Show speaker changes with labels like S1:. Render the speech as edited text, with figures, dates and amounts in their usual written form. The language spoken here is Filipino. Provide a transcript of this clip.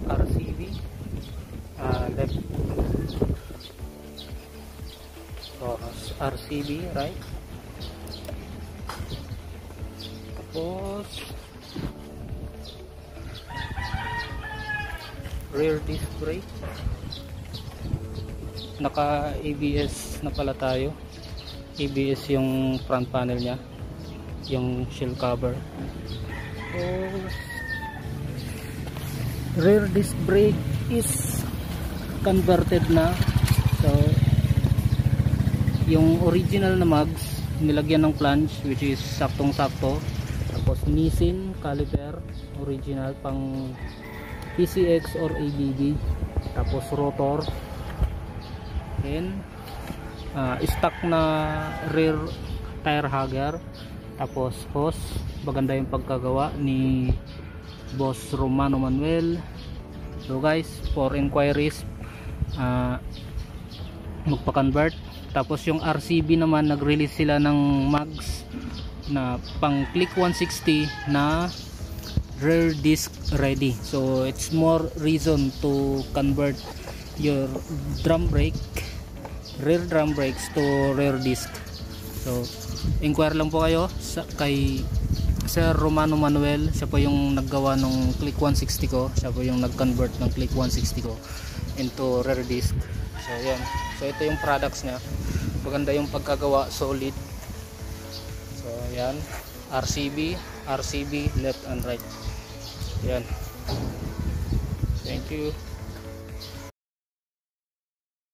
S1: RCB left. So RCB right. Tapos rear disc brake, naka ABS na pala tayo. ABS yung front panel nya, yung shield cover. Tapos rear disc brake is converted na. So yung original na mags nilagyan ng flange, which is saktong sakto. Tapos Nissin caliper original pang PCX or ABB. Tapos rotor, and stock na rear tire hugger. Tapos hose, maganda yung pagkagawa ni Boss Romano Manuel. So guys, for inquiries magpa-convert. Tapos yung RCB naman, nag-release sila ng mags na pang Click 160 na rear disc ready. So it's more reason to convert your rear drum brakes to rear disc. So inquire lang po kayo kay Sir Romano Manuel. Siya po yung naggawa ng Click 160 ko. Siya po yung nag-convert ng Click 160 ko into rear disc. So yan. So ito yung products niya. Maganda yung pagkagawa, solid. So yan, RCB left and right. Yan. Thank you.